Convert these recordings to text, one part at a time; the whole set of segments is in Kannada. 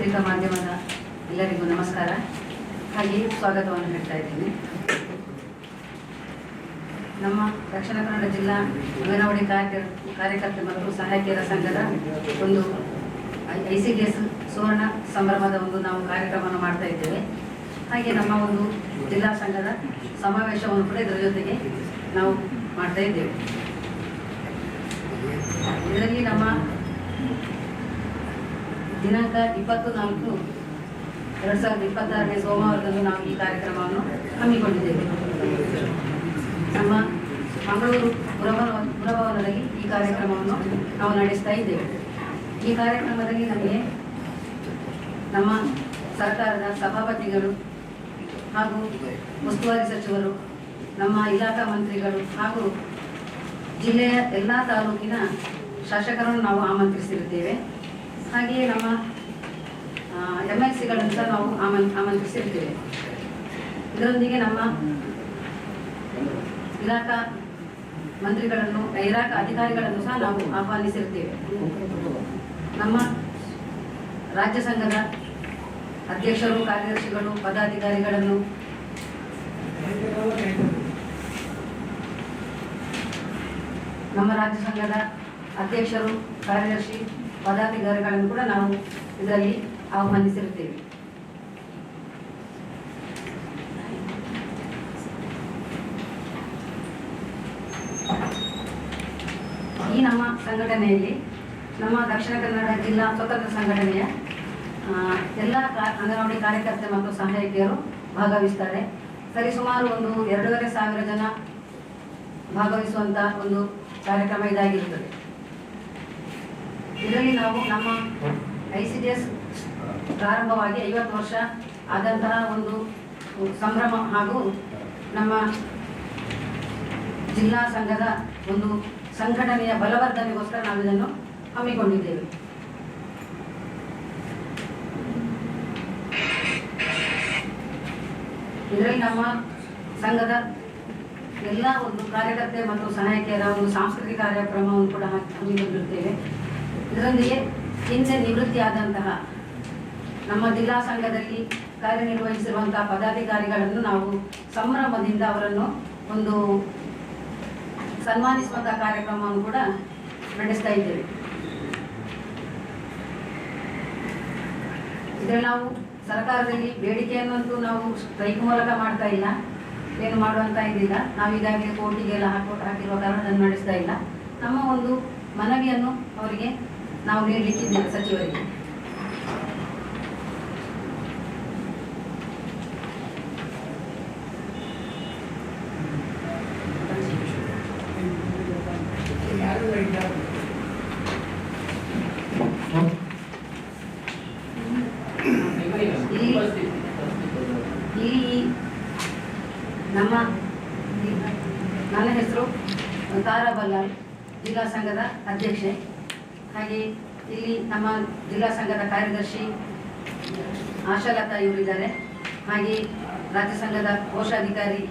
ಪತ್ರಿಕಾ ಮಾಧ್ಯಮದ ಎಲ್ಲರಿಗೂ ನಮಸ್ಕಾರ. ಹಾಗೆ ಸ್ವಾಗತವನ್ನು ಹೇಳ್ತಾ ಇದ್ದೀನಿ. ನಮ್ಮ ದಕ್ಷಿಣ ಕನ್ನಡ ಜಿಲ್ಲಾ ಅಂಗನವಾಡಿ ಕಾರ್ಯಕರ್ತೆ ಮತ್ತು ಸಹಾಯಕಿಯರ ಸಂಘದ ಒಂದು ICDS ಸುವರ್ಣ ಸಂಭ್ರಮದ ಒಂದು ನಾವು ಕಾರ್ಯಕ್ರಮವನ್ನು ಮಾಡ್ತಾ ಇದ್ದೇವೆ. ಹಾಗೆ ನಮ್ಮ ಒಂದು ಜಿಲ್ಲಾ ಸಂಘದ ಸಮಾವೇಶವನ್ನು ಕೂಡ ಇದರ ಜೊತೆಗೆ ನಾವು ಮಾಡ್ತಾ ಇದ್ದೇವೆ. ಇದರಲ್ಲಿ ನಮ್ಮ ದಿನಾಂಕ 24/2026 ಸೋಮವಾರದಂದು ನಾವು ಈ ಕಾರ್ಯಕ್ರಮವನ್ನು ಹಮ್ಮಿಕೊಂಡಿದ್ದೇವೆ. ನಮ್ಮ ಮಂಗಳೂರು ಪುರಭವನದಲ್ಲಿ ಈ ಕಾರ್ಯಕ್ರಮವನ್ನು ನಾವು ನಡೆಸ್ತಾ ಇದ್ದೇವೆ. ಈ ಕಾರ್ಯಕ್ರಮದಲ್ಲಿ ನಮಗೆ ನಮ್ಮ ಸರ್ಕಾರದ ಸಭಾಪತಿಗಳು ಹಾಗೂ ಉಸ್ತುವಾರಿ ಸಚಿವರು, ನಮ್ಮ ಇಲಾಖಾ ಮಂತ್ರಿಗಳು ಹಾಗೂ ಜಿಲ್ಲೆಯ ಎಲ್ಲ ತಾಲೂಕಿನ ಶಾಸಕರನ್ನು ನಾವು ಆಮಂತ್ರಿಸಿರುತ್ತೇವೆ. ಹಾಗೆಯೇ ನಮ್ಮ MLCಗಳನ್ನು ಸಹ ನಾವು ಆಮಂತ್ರಿಸಿರ್ತೇವೆ. ಇದರೊಂದಿಗೆ ನಮ್ಮ ಇಲಾಖಾ ಮಂತ್ರಿಗಳನ್ನು, ಇಲಾಖಾ ಅಧಿಕಾರಿಗಳನ್ನು ಸಹ ನಾವು ಆಹ್ವಾನಿಸಿರ್ತೇವೆ. ನಮ್ಮ ರಾಜ್ಯ ಸಂಘದ ಅಧ್ಯಕ್ಷರು, ಕಾರ್ಯದರ್ಶಿಗಳು, ಪದಾಧಿಕಾರಿಗಳನ್ನು ನಮ್ಮ ರಾಜ್ಯ ಸಂಘದ ಅಧ್ಯಕ್ಷರು, ಕಾರ್ಯದರ್ಶಿ, ಪದಾಧಿಕಾರಿಗಳನ್ನು ಕೂಡ ನಾವು ಇದರಲ್ಲಿ ಆಹ್ವಾನಿಸಿರುತ್ತೇವೆ. ಈ ನಮ್ಮ ಸಂಘಟನೆಯಲ್ಲಿ ನಮ್ಮ ದಕ್ಷಿಣ ಕನ್ನಡ ಜಿಲ್ಲಾ ಸ್ವತಂತ್ರ ಸಂಘಟನೆಯ ಎಲ್ಲ ಅಂಗನವಾಡಿ ಕಾರ್ಯಕರ್ತೆ ಮತ್ತು ಸಹಾಯಕಿಯರು ಭಾಗವಹಿಸ್ತಾರೆ. ಸರಿಸುಮಾರು ಒಂದು 2,500 ಜನ ಭಾಗವಹಿಸುವಂಥ ಒಂದು ಕಾರ್ಯಕ್ರಮ ಇದಾಗಿರುತ್ತದೆ. ಇದರಲ್ಲಿ ನಾವು ನಮ್ಮ ICDS ಪ್ರಾರಂಭವಾಗಿ 50 ವರ್ಷ ಆದಂತಹ ಒಂದು ಸಂಭ್ರಮ ಹಾಗೂ ನಮ್ಮ ಜಿಲ್ಲಾ ಸಂಘದ ಒಂದು ಸಂಘಟನೆಯ ಬಲವರ್ಧನೆಗೋಸ್ಕರ ನಾವು ಇದನ್ನು ಹಮ್ಮಿಕೊಂಡಿದ್ದೇವೆ. ಇದರಲ್ಲಿ ನಮ್ಮ ಸಂಘದ ಎಲ್ಲ ಒಂದು ಕಾರ್ಯಕರ್ತೆ ಮತ್ತು ಸಹಾಯಕಿಯರ ಒಂದು ಸಾಂಸ್ಕೃತಿಕ ಕಾರ್ಯಕ್ರಮವನ್ನು ಕೂಡ ಹಮ್ಮಿಕೊಂಡಿರುತ್ತೇವೆ. ಇದರೊಂದಿಗೆ ಹಿಂದೆ ನಿವೃತ್ತಿಯಾದಂತಹ ನಮ್ಮ ಜಿಲ್ಲಾ ಸಂಘದಲ್ಲಿ ಕಾರ್ಯನಿರ್ವಹಿಸಿರುವಂತಹ ಪದಾಧಿಕಾರಿಗಳನ್ನು ನಾವು ಸಂಭ್ರಮದಿಂದ ಅವರನ್ನು ಒಂದು ಸನ್ಮಾನಿಸುವಂತಹ ಕಾರ್ಯಕ್ರಮವನ್ನು ಕೂಡ ನಡೆಸ್ತಾ ಇದ್ದೇವೆ. ಇದರಲ್ಲಿ ನಾವು ಸರ್ಕಾರದಲ್ಲಿ ಬೇಡಿಕೆಯನ್ನಂತೂ ನಾವು ಸ್ಟ್ರೈಕ್ ಮೂಲಕ ಮಾಡ್ತಾ ಇಲ್ಲ, ಏನು ಮಾಡುವಂತ ಇದಿಲ್ಲ. ನಾವೀಗಾಗಲೇ ಕೋರ್ಟಿಗೆಲ್ಲ ಹಾಕಿರುವ ಕಾರಣ ಅದನ್ನು ನಡೆಸ್ತಾ ಇಲ್ಲ. ನಮ್ಮ ಒಂದು ಮನವಿಯನ್ನು ಅವರಿಗೆ ನಾವು ನೀಡಲಿಕ್ಕಿದ್ದೇವೆ ಸಚಿವರಿಗೆ. ನನ್ನ ಹೆಸರು ತಾರಾ ಬಲ್ಲಾಳ್, ಜಿಲ್ಲಾ ಸಂಘದ ಅಧ್ಯಕ್ಷೆ. ಹಾಗೆ ಇಲ್ಲಿ ನಮ್ಮ ಜಿಲ್ಲಾ ಸಂಘದ ಕಾರ್ಯದರ್ಶಿ ಆಶಾಲತಾ ಇವರಿದ್ದಾರೆ. ಹಾಗೆ ರಾಜ್ಯ ಸಂಘದ ಕೋಶಾಧಿಕಾರಿ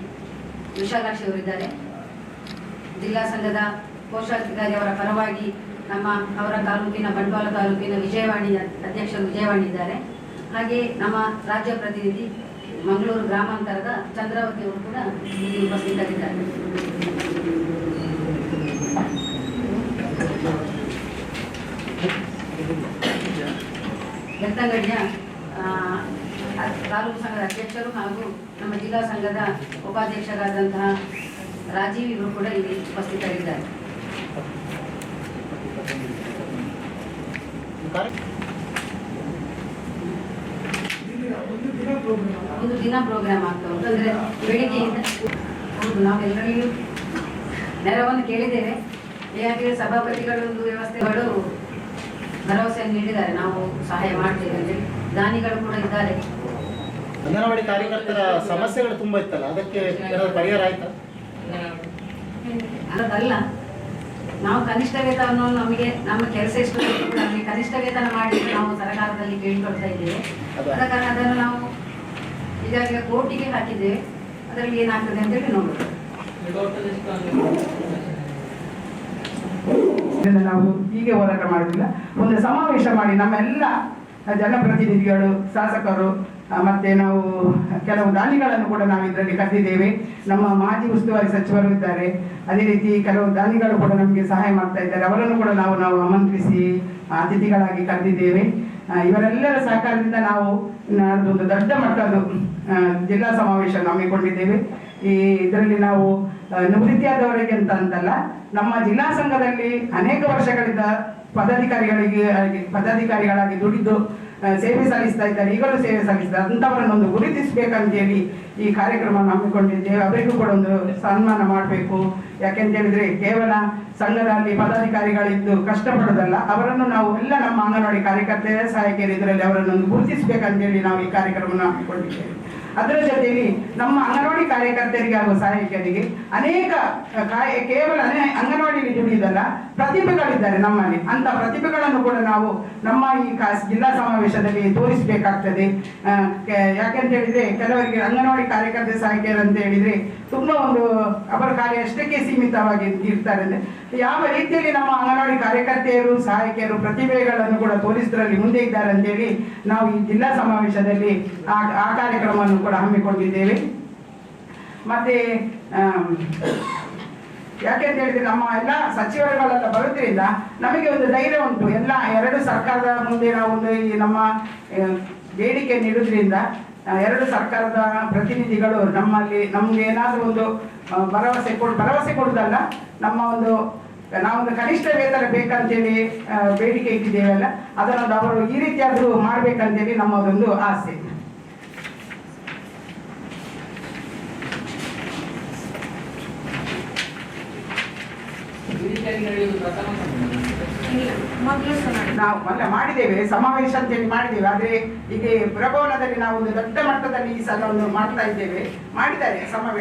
ವಿಶಾಲಾಕ್ಷಿ ಅವರಿದ್ದಾರೆ. ಜಿಲ್ಲಾ ಸಂಘದ ಕೋಶಾಧಿಕಾರಿ ಅವರ ಪರವಾಗಿ ಅವರ ತಾಲೂಕಿನ ಬಂಟ್ವಾಳ ತಾಲೂಕಿನ ವಿಜಯವಾಣಿ ಅಧ್ಯಕ್ಷರು ವಿಜಯವಾಣಿ ಇದ್ದಾರೆ. ಹಾಗೆ ನಮ್ಮ ರಾಜ್ಯ ಪ್ರತಿನಿಧಿ ಮಂಗಳೂರು ಗ್ರಾಮಾಂತರದ ಚಂದ್ರಾವತಿ ಅವರು ಕೂಡ ಇಲ್ಲಿ ಉಪಸ್ಥಿತರಿದ್ದಾರೆ. ಬೆಳ್ತಂಗಡಿಯ ತಾಲೂಕು ಸಂಘದ ಅಧ್ಯಕ್ಷರು ಹಾಗೂ ನಮ್ಮ ಜಿಲ್ಲಾ ಸಂಘದ ಉಪಾಧ್ಯಕ್ಷರಾದಂತಹ ರಾಜೀವ್ ಇವರು ಕೂಡ ಇಲ್ಲಿ ಉಪಸ್ಥಿತರಿದ್ದಾರೆ. ಒಂದು ದಿನ ಪ್ರೋಗ್ರಾಮ್ ಆಗ್ತಾ ಉಂಟು. ಅಂದರೆ ಬೆಳಿಗ್ಗೆಯಿಂದ ಹೌದು, ನಾವೆಲ್ಲರಿಗೂ ನೆರವನ್ನು ಕೇಳಿದ್ದೇವೆ. ಯಾಕೆ ಸಭಾಪತಿಗಳೊಂದು ವ್ಯವಸ್ಥೆಗಳು ಭರವಸೆಯನ್ನು ನೀಡಿದ್ದಾರೆ, ನಾವು ಸಹಾಯ ಮಾಡ್ತೇವೆ ಅಂತ. ದಾನಿಗಳು ಕೂಡ ಇದ್ದಾರೆ. ಅಂಗನವಾಡಿ ಕಾರ್ಯಕರ್ತರ ಸಮಸ್ಯೆಗಳು ತುಂಬಾ ಇತ್ತಲ್ಲ, ಅದಕ್ಕೆ ಪರಿಹಾರ ಆಯ್ತಾ? ಅದಲ್ಲ, ನಾವು ಕನಿಷ್ಠ ವೇತನವನ್ನು ನಮ್ಮ ಕೆಲಸ ಎಷ್ಟು ನಮಗೆ ಕನಿಷ್ಠ ವೇತನ ಮಾಡಿ ನಾವು ಸರ್ಕಾರದಲ್ಲಿ ಕೇಳಿಕೊಳ್ತಾ ಇದ್ದೇವೆ. ಆದ ಕಾರಣ ಅದನ್ನು ನಾವು ಈಗಾಗಲೇ ಕೋರ್ಟಿಗೆ ಹಾಕಿದ್ದೇವೆ. ಅದರಲ್ಲಿ ಏನಾಗ್ತದೆ ಅಂತೇಳಿ ನೋಡೋದು. ನಾವು ಹೀಗೆ ಹೋರಾಟ ಮಾಡುವುದಿಲ್ಲ, ಒಂದು ಸಮಾವೇಶ ಮಾಡಿ ನಮ್ಮೆಲ್ಲ ಜನಪ್ರತಿನಿಧಿಗಳು, ಶಾಸಕರು ಮತ್ತೆ ನಾವು ಕೆಲವು ದಾನಿಗಳನ್ನು ಕೂಡ ನಾವು ಇದರಲ್ಲಿ ಕರೆದಿದ್ದೇವೆ. ನಮ್ಮ ಮಾಜಿ ಉಸ್ತುವಾರಿ ಸಚಿವರು ಇದ್ದಾರೆ, ಅದೇ ರೀತಿ ಕೆಲವು ದಾನಿಗಳು ಕೂಡ ನಮಗೆ ಸಹಾಯ ಮಾಡ್ತಾ ಇದ್ದಾರೆ. ಅವರನ್ನು ಕೂಡ ನಾವು ಆಮಂತ್ರಿಸಿ ಅತಿಥಿಗಳಾಗಿ ಕರೆದಿದ್ದೇವೆ. ಇವರೆಲ್ಲರ ಸಹಕಾರದಿಂದ ನಾವು ಒಂದು ದೊಡ್ಡ ಮಟ್ಟದ ಜಿಲ್ಲಾ ಸಮಾವೇಶ ಹಮ್ಮಿಕೊಂಡಿದ್ದೇವೆ. ಇದರಲ್ಲಿ ನಾವು ನಿವೃತ್ತಿಯಾದವರಿಗೆ ಅಂತಲ್ಲ, ನಮ್ಮ ಜಿಲ್ಲಾ ಸಂಘದಲ್ಲಿ ಅನೇಕ ವರ್ಷಗಳಿಂದ ಪದಾಧಿಕಾರಿಗಳಾಗಿ ದುಡಿದು ಸೇವೆ ಸಲ್ಲಿಸ್ತಾ ಇದ್ದಾರೆ, ಈಗಲೂ ಸೇವೆ ಸಲ್ಲಿಸ್ತಾರೆ. ಅಂಥವರನ್ನೊಂದು ಗುರುತಿಸಬೇಕಂತೇಳಿ ಈ ಕಾರ್ಯಕ್ರಮವನ್ನು ಹಮ್ಮಿಕೊಂಡಿದ್ದೇವೆ. ಅವರಿಗೂ ಕೂಡ ಒಂದು ಸನ್ಮಾನ ಮಾಡಬೇಕು. ಯಾಕೆಂತ ಹೇಳಿದ್ರೆ ಕೇವಲ ಸಂಘದಲ್ಲಿ ಪದಾಧಿಕಾರಿಗಳಿದ್ದು ಕಷ್ಟಪಡೋದಲ್ಲ, ಅವರನ್ನು ನಾವು ಎಲ್ಲ ನಮ್ಮ ಅಂಗನವಾಡಿ ಕಾರ್ಯಕರ್ತೆಯರ ಸಹಾಯಕಿಯರು ಇದರಲ್ಲಿ ಅವರನ್ನೊಂದು ಗುರುತಿಸಬೇಕಂತೇಳಿ ನಾವು ಈ ಕಾರ್ಯಕ್ರಮವನ್ನು ಹಮ್ಮಿಕೊಂಡಿದ್ದೇವೆ. ಅದರ ಜೊತೆಯಲ್ಲಿ ನಮ್ಮ ಅಂಗನವಾಡಿ ಕಾರ್ಯಕರ್ತರಿಗೆ ಹಾಗೂ ಸಹಾಯಕಿಯರಿಗೆ ಅನೇಕ ಕೇವಲ ಅಂಗನವಾಡಿಯಲ್ಲಿ ದುಡಿಯುವುದಲ್ಲ, ಪ್ರತಿಭೆಗಳಿದ್ದಾರೆ ನಮ್ಮಲ್ಲಿ. ಅಂತ ಪ್ರತಿಭೆಗಳನ್ನು ಕೂಡ ನಾವು ನಮ್ಮ ಈ ಜಿಲ್ಲಾ ಸಮಾವೇಶದಲ್ಲಿ ತೋರಿಸಬೇಕಾಗ್ತದೆ. ಯಾಕೆಂತ ಹೇಳಿದ್ರೆ ಕೆಲವರಿಗೆ ಅಂಗನವಾಡಿ ಕಾರ್ಯಕರ್ತೆ ಸಹಾಯಕಿಯರು ಅಂತ ಹೇಳಿದ್ರೆ ತುಂಬಾ ಒಂದು ಅವರ ಕಾರ್ಯ ಅಷ್ಟಕ್ಕೆ ಸೀಮಿತವಾಗಿ ಇರ್ತಾರೆ. ಅಂದ್ರೆ ಯಾವ ರೀತಿಯಲ್ಲಿ ನಮ್ಮ ಅಂಗನವಾಡಿ ಕಾರ್ಯಕರ್ತೆಯರು ಸಹಾಯಕಿಯರು ಪ್ರತಿಭೆಗಳನ್ನು ಕೂಡ ತೋರಿಸುವುದರಲ್ಲಿ ಮುಂದೆ ಇದ್ದಾರೆ ಅಂತೇಳಿ ನಾವು ಈ ಜಿಲ್ಲಾ ಸಮಾವೇಶದಲ್ಲಿ ಆ ಕಾರ್ಯಕ್ರಮವನ್ನು ಕೂಡ ಹಮ್ಮಿಕೊಂಡಿದ್ದೇವೆ. ಮತ್ತೆ ಯಾಕೆಂತ ಹೇಳಿದ್ರೆ ನಮ್ಮ ಎಲ್ಲ ಸಚಿವರುಗಳೆಲ್ಲ ಬರುವುದರಿಂದ ನಮಗೆ ಒಂದು ಧೈರ್ಯ ಉಂಟು. ಎಲ್ಲ ಎರಡು ಸರ್ಕಾರದ ಮುಂದೆ ನಾವು ಒಂದು ಈ ನಮ್ಮ ಬೇಡಿಕೆ ನೀಡುವುದರಿಂದ ಎರಡು ಸರ್ಕಾರದ ಪ್ರತಿನಿಧಿಗಳು ನಮ್ಗೆ ಏನಾದರೂ ಒಂದು ಭರವಸೆ ಕೊಡುವುದಲ್ಲ, ನಾವೊಂದು ಕನಿಷ್ಠ ವೇತನ ಬೇಕಂತೇಳಿ ಬೇಡಿಕೆ ಇಟ್ಟಿದ್ದೇವಲ್ಲ, ಅದನ್ನು ಅವರು ಈ ರೀತಿಯಾದರೂ ಮಾಡ್ಬೇಕಂತೇಳಿ ನಮ್ಮದೊಂದು ಆಸೆ. ನಾವು ಮಾಡಿದ್ದೇವೆ, ಸಮಾವೇಶ ಅಂತೇಳಿ ಮಾಡಿದ್ದೇವೆ. ಆದ್ರೆ ಈಗ ಪುರಭವನದಲ್ಲಿ ನಾವು ಒಂದು ದೊಡ್ಡ ಮಟ್ಟದಲ್ಲಿ ಈ ಸಲ ಒಂದು ಮಾಡ್ತಾ ಇದ್ದೇವೆ. ಮಾಡಿದ್ದಾರೆ ಸಮಾವೇಶ.